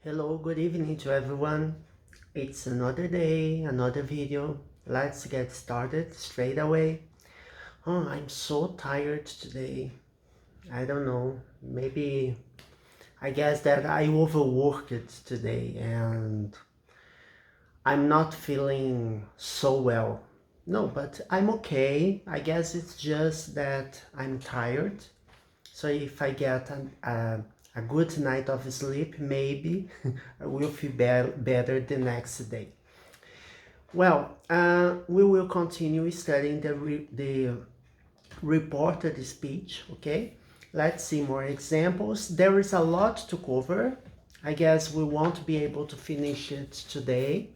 Hello, good evening to everyone. It's another day, another video. Let's get started straight away. Oh, I'm so tired today. I don't know, maybe I guess that I overworked today and I'm not feeling so well. No, but I'm okay. I guess it's just that I'm tired. So if I get a good night of sleep, maybe I will feel better the next day. Well, we will continue studying the reported speech, okay? Let's see more examples. There is a lot to cover. I guess we won't be able to finish it today,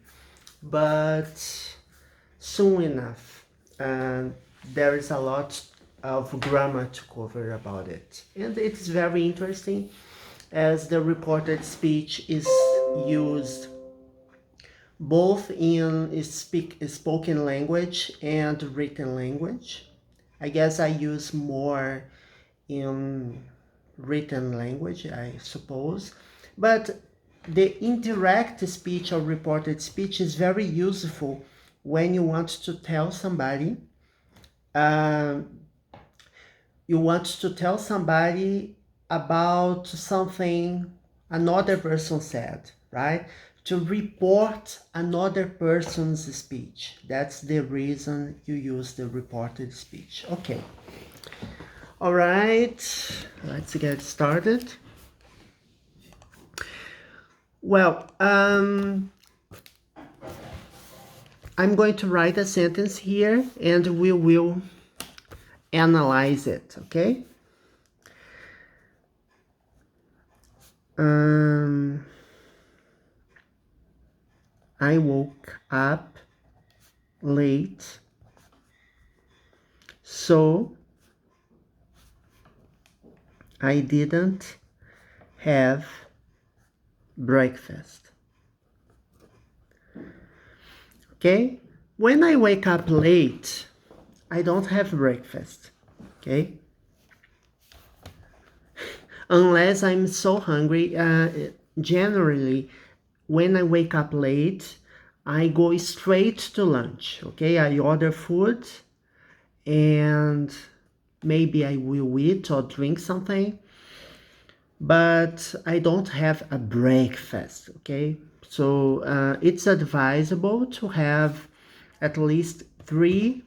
but soon enough. There is a lot of grammar to cover about it. And it's very interesting as the reported speech is used both in spoken language and written language. I guess I use more in written language, I suppose. But the indirect speech or reported speech is very useful when you want to tell somebody about something another person said, right? To report another person's speech. That's the reason you use the reported speech. Okay. All right, let's get started. Well, I'm going to write a sentence here and we will analyze it, okay? I woke up late, so I didn't have breakfast. Okay? When I wake up late, I don't have breakfast. Okay? Unless I'm so hungry. Generally, when I wake up late, I go straight to lunch. Okay? I order food and maybe I will eat or drink something, but I don't have a breakfast. Okay? So it's advisable to have at least 3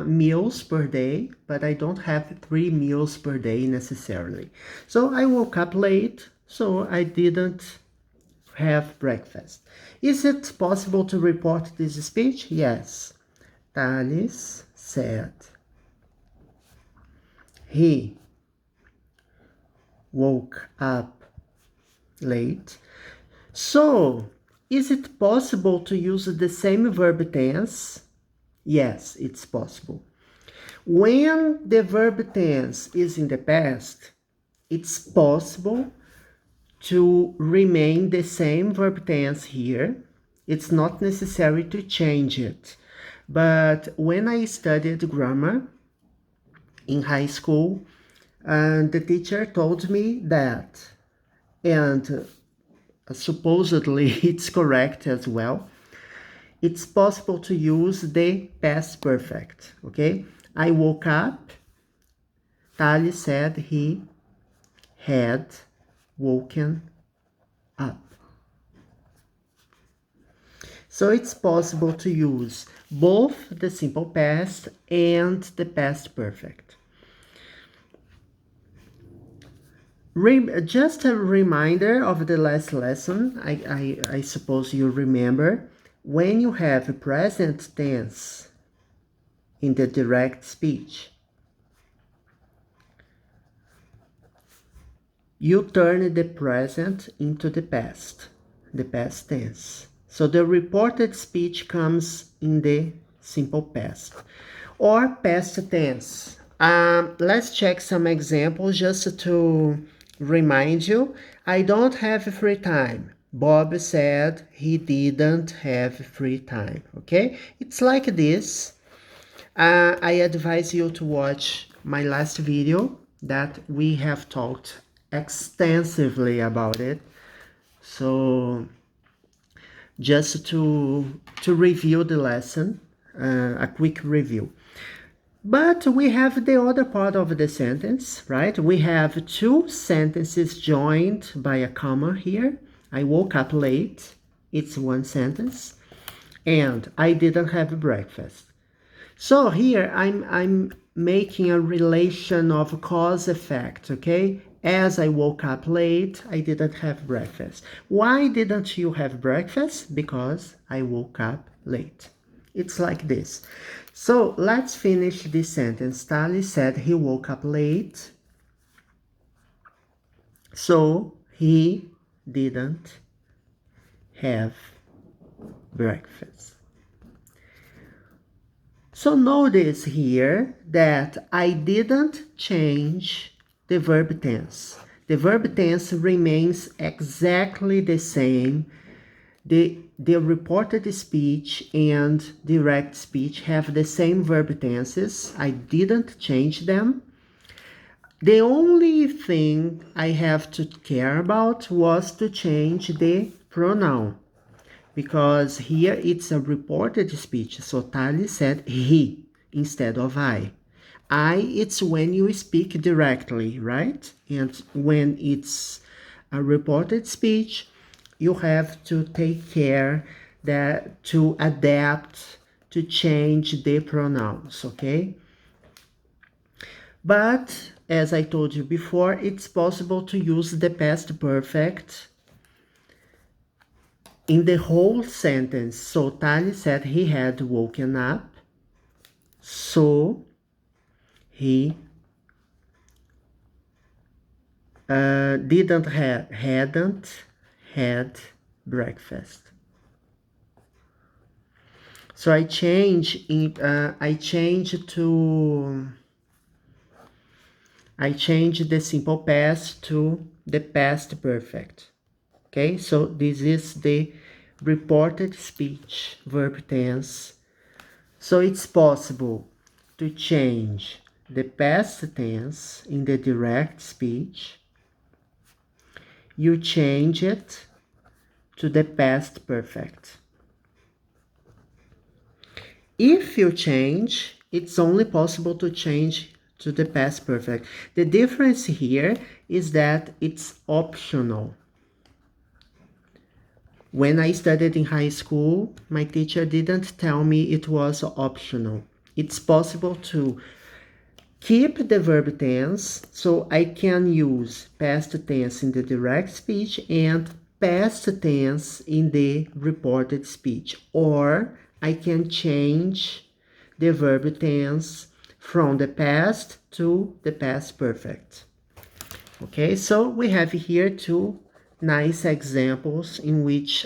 meals per day, but I don't have 3 meals per day necessarily. So I woke up late, so I didn't have breakfast. Is it possible to report this speech? Yes. Thales said he woke up late. So, is it possible to use the same verb tense? Yes, it's possible. When the verb tense is in the past, it's possible to remain the same verb tense here. It's not necessary to change it. But when I studied grammar in high school, the teacher told me that, and supposedly it's correct as well, it's possible to use the past perfect, okay? I woke up, Thales said he had woken up. So it's possible to use both the simple past and the past perfect. Just a reminder of the last lesson, I suppose you remember, when you have a present tense in the direct speech, you turn the present into the past tense. So the reported speech comes in the simple past or past tense. Let's check some examples just to remind you. I don't have free time. Bob said he didn't have free time. Okay, it's like this. I advise you to watch my last video that we have talked extensively about it. So just to review the lesson, a quick review. But we have the other part of the sentence, right? We have two sentences joined by a comma here. I woke up late. It's one sentence. And I didn't have breakfast. So here I'm making a relation of cause effect, okay? As I woke up late, I didn't have breakfast. Why didn't you have breakfast? Because I woke up late. It's like this. So let's finish this sentence. Tali said he woke up late. So he didn't have breakfast. So notice here that I didn't change the verb tense. The verb tense remains exactly the same. The reported speech and direct speech have the same verb tenses. I didn't change them. The only thing I have to care about was to change the pronoun, because here it's a reported speech. So Tali said he instead of I. It's when you speak directly, right? And when it's a reported speech, you have to take care that to adapt, to change the pronouns, okay? But as I told you before, it's possible to use the past perfect in the whole sentence. So Tali said he had woken up, so he hadn't had breakfast. So I change the simple past to the past perfect. Okay, so this is the reported speech verb tense. So it's possible to change the past tense in the direct speech. You change it to the past perfect. If you change, it's only possible to change to the past perfect. The difference here is that it's optional. When I studied in high school, my teacher didn't tell me it was optional. It's possible to keep the verb tense, so I can use past tense in the direct speech and past tense in the reported speech. Or I can change the verb tense from the past to the past perfect. Okay, so we have here two nice examples in which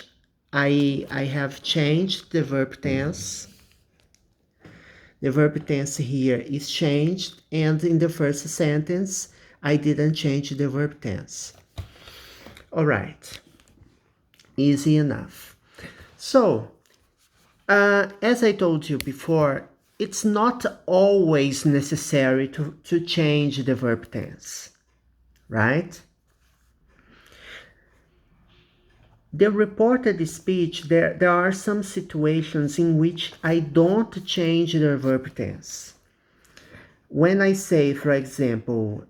I have changed the verb tense. The verb tense here is changed, and in the first sentence, I didn't change the verb tense. All right, easy enough. So, as I told you before, it's not always necessary to change the verb tense, right? The reported speech, there are some situations in which I don't change the verb tense. When I say, for example,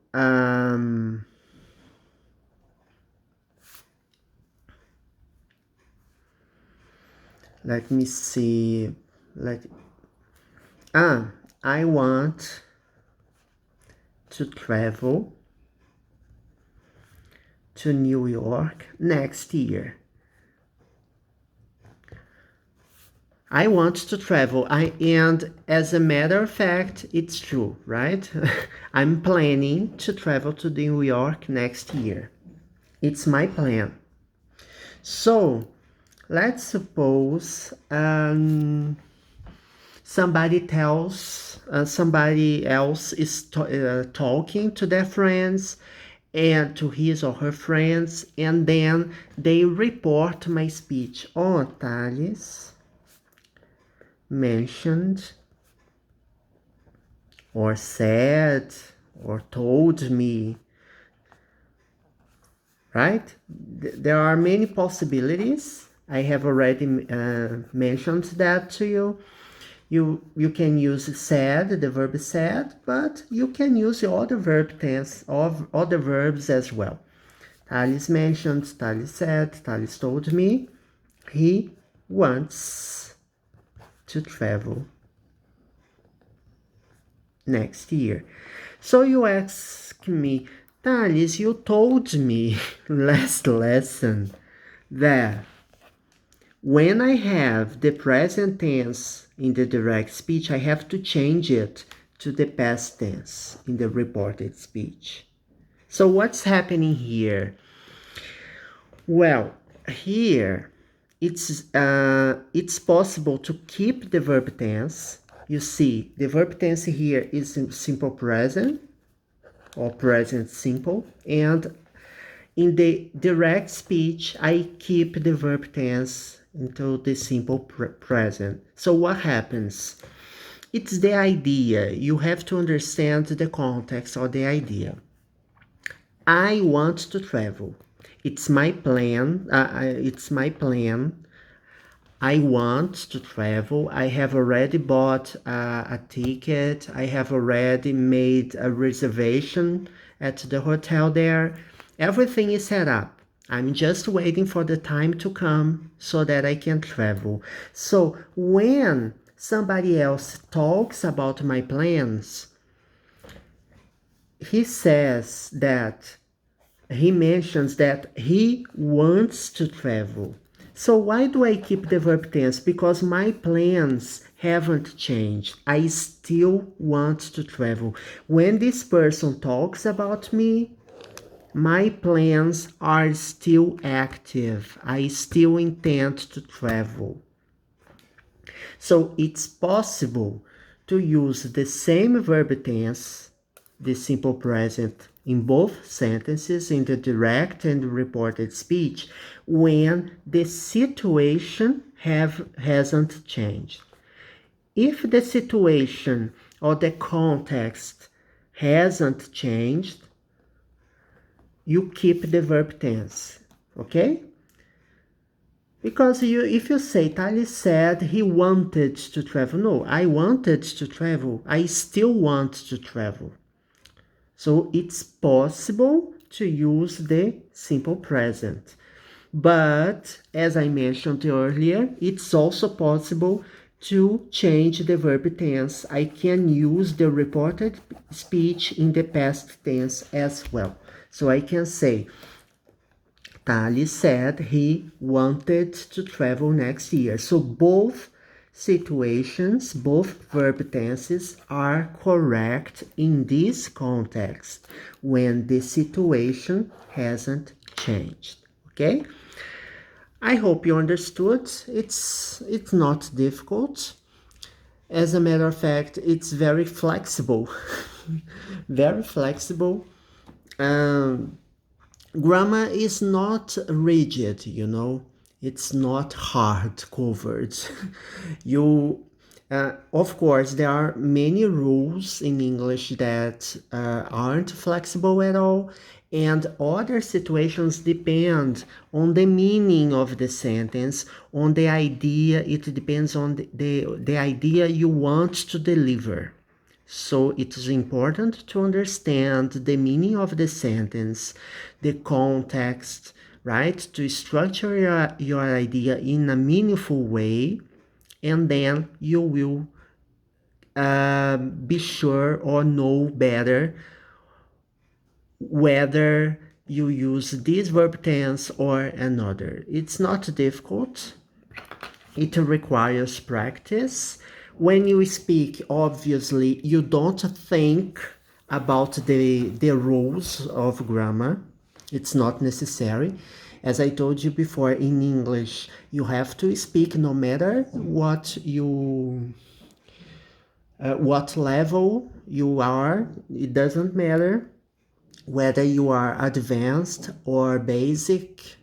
let me see, I want to travel to New York next year. I want to travel. And as a matter of fact, it's true, right? I'm planning to travel to New York next year. It's my plan. So, let's suppose somebody else is talking to their friends and to his or her friends, and then they report my speech. Oh, Thales mentioned or said or told me, right? There are many possibilities. I have already mentioned that to you. You can use said, the verb said, but you can use the other verb tense of other verbs as well. Thales mentioned, Thales said, Thales told me he wants to travel next year. So you ask me, Thales, you told me last lesson that when I have the present tense in the direct speech, I have to change it to the past tense in the reported speech. So what's happening here? Well, here it's possible to keep the verb tense. You see, the verb tense here is in simple present or present simple, and in the direct speech, I keep the verb tense into the simple present. So what happens? It's the idea. You have to understand the context or the idea. I want to travel. It's my plan. It's my plan. I want to travel. I have already bought a ticket. I have already made a reservation at the hotel there. Everything is set up. I'm just waiting for the time to come so that I can travel. So when somebody else talks about my plans, he mentions that he wants to travel. So why do I keep the verb tense? Because my plans haven't changed. I still want to travel. When this person talks about me, my plans are still active. I still intend to travel. So it's possible to use the same verb tense, the simple present, in both sentences, in the direct and reported speech, when the situation hasn't changed. If the situation or the context hasn't changed, you keep the verb tense, okay? Because if you say, Thales said he wanted to travel. No, I wanted to travel. I still want to travel. So it's possible to use the simple present. But, as I mentioned earlier, it's also possible to change the verb tense. I can use the reported speech in the past tense as well. So I can say, Thales said he wanted to travel next year. So both situations, both verb tenses are correct in this context when the situation hasn't changed. Okay? I hope you understood. It's not difficult. As a matter of fact, it's very flexible. Very flexible. Grammar is not rigid, you know. It's not hard covered. Of course, there are many rules in English that aren't flexible at all, and other situations depend on the meaning of the sentence, on the idea. It depends on the idea you want to deliver. So it is important to understand the meaning of the sentence, the context, right? To structure your idea in a meaningful way, and then you will be sure or know better whether you use this verb tense or another. It's not difficult. It requires practice. When you speak, obviously, you don't think about the rules of grammar. It's not necessary. As I told you before, in English, you have to speak no matter what level you are. It doesn't matter whether you are advanced or basic.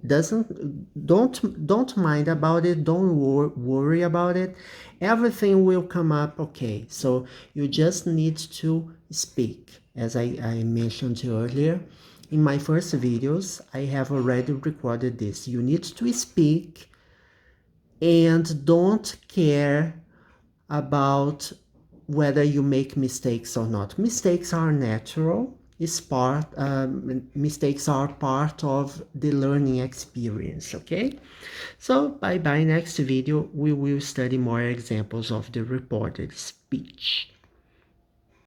Don't mind about it. Don't worry about it. Everything will come up okay. So you just need to speak. As I mentioned earlier, in my first videos, I have already recorded this. You need to speak and don't care about whether you make mistakes or not. Mistakes are natural. Mistakes are part of the learning experience, okay? So bye bye. Next video we will study more examples of the reported speech.